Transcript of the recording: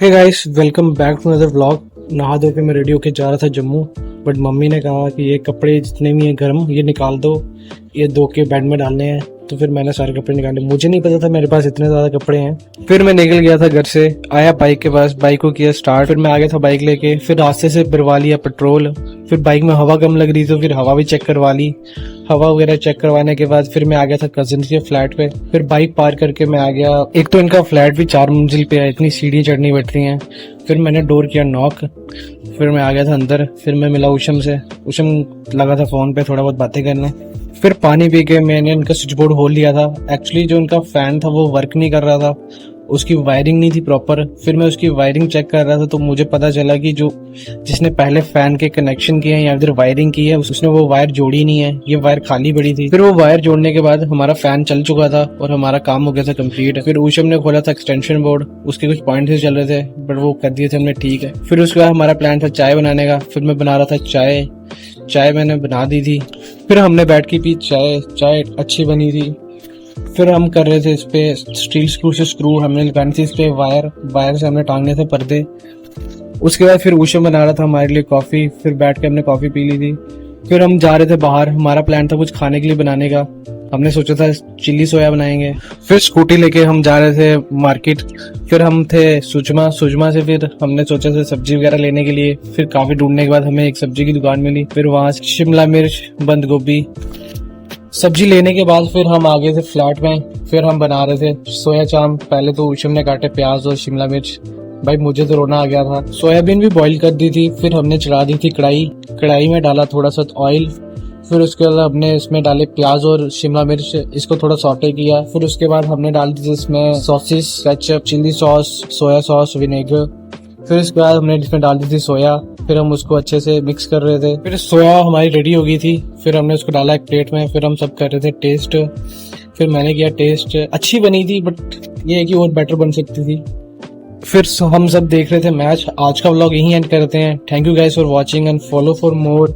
Hey guys, welcome back to another vlog. नहा धो के मैं रेडी होके जा रहा था जम्मू, बट मम्मी ने कहा कि ये कपड़े जितने भी हैं गर्म ये निकाल दो, ये धो के बेड में डालने हैं। तो फिर मैंने सारे कपड़े निकाले। मुझे नहीं पता था मेरे पास इतने ज़्यादा कपड़े हैं। फिर मैं निकल गया था घर से, आया बाइक के पास, बाइक को किया स्टार्ट। फिर मैं आ गया था बाइक लेके, फिर रास्ते से भरवा लिया पेट्रोल। फिर बाइक में हवा कम लग रही तो फिर हवा भी चेक करवा ली। हवा वगैरह चेक करवाने के बाद फिर मैं आ गया था कजिन के फ्लैट पे। फिर बाइक पार करके मैं आ गया। एक तो इनका फ्लैट भी 4 मंजिल पे है, इतनी सीढ़ी चढ़नी पड़ती हैं। फिर मैंने डोर किया नॉक, फिर मैं आ गया था अंदर। फिर मैं मिला उशम से, उशम लगा था फोन पे थोड़ा बहुत बातें करने। फिर पानी पी के मैंने इनका स्विच बोर्ड खोल लिया था। एक्चुअली जो इनका फैन था वो वर्क नहीं कर रहा था, उसकी वायरिंग नहीं थी प्रॉपर। फिर मैं उसकी वायरिंग चेक कर रहा था तो मुझे पता चला कि जो जिसने पहले फैन के कनेक्शन किए हैं या फिर वायरिंग की है उसने वो वायर जोड़ी नहीं है, ये वायर खाली पड़ी थी। फिर वो वायर जोड़ने के बाद हमारा फैन चल चुका था और हमारा काम हो गया था कंप्लीट। फिर ऊशम ने खोला था एक्सटेंशन बोर्ड, उसके कुछ पॉइंट चल रहे थे बट वो कर दिए थे हमने, ठीक है। फिर उसके बाद हमारा प्लान था चाय बनाने का। फिर मैं बना रहा था चाय मैंने बना दी थी। फिर हमने बैठ के पी चाय अच्छी बनी थी। फिर हम कर रहे थे इस पे स्टील स्क्रू से स्क्रू हमने लगानी थी, इस पे वायर से हमने टांगने थे पर्दे। उसके बाद फिर ऊशम बना रहा था हमारे लिए कॉफी। फिर बैठ के हमने कॉफी पी ली थी। फिर हम जा रहे थे बाहर, हमारा प्लान था कुछ खाने के लिए बनाने का। हमने सोचा था चिल्ली सोया बनाएंगे। फिर स्कूटी लेके हम जा रहे थे मार्केट। फिर हम थे सुजमा से फिर हमने सोचा था सब्जी वगैरह लेने के लिए। फिर काफी ढूंढने के बाद हमें एक सब्जी की दुकान मिली। फिर वहां से शिमला मिर्च, बंद गोभी सब्जी लेने के बाद फिर हम आ गए थे फ्लैट में। फिर हम बना रहे थे सोया चाम। पहले तो ऊशम ने काटे प्याज और शिमला मिर्च, भाई मुझे तो रोना आ गया था। सोयाबीन भी बॉईल कर दी थी। फिर हमने चढ़ा दी थी कढ़ाई में डाला थोड़ा सा ऑयल। फिर उसके बाद हमने इसमें डाले प्याज और शिमला मिर्च, इसको थोड़ा सॉटे किया। फिर उसके बाद हमने डाल दी थी इसमें sauces, ketchup, chilli sauce, soya sauce, vinegar. फिर इसके बाद हमने इसमें डाल दी थी सोया। फिर हम उसको अच्छे से मिक्स कर रहे थे। फिर सोया हमारी रेडी हो गई थी। फिर हमने उसको डाला एक प्लेट में। फिर हम सब कर रहे थे टेस्ट। फिर मैंने किया टेस्ट, अच्छी बनी थी बट ये है कि और बेटर बन सकती थी। फिर हम सब देख रहे थे मैच। आज का व्लॉग यहीं एंड करते हैं। Thank you guys for watching and follow for more.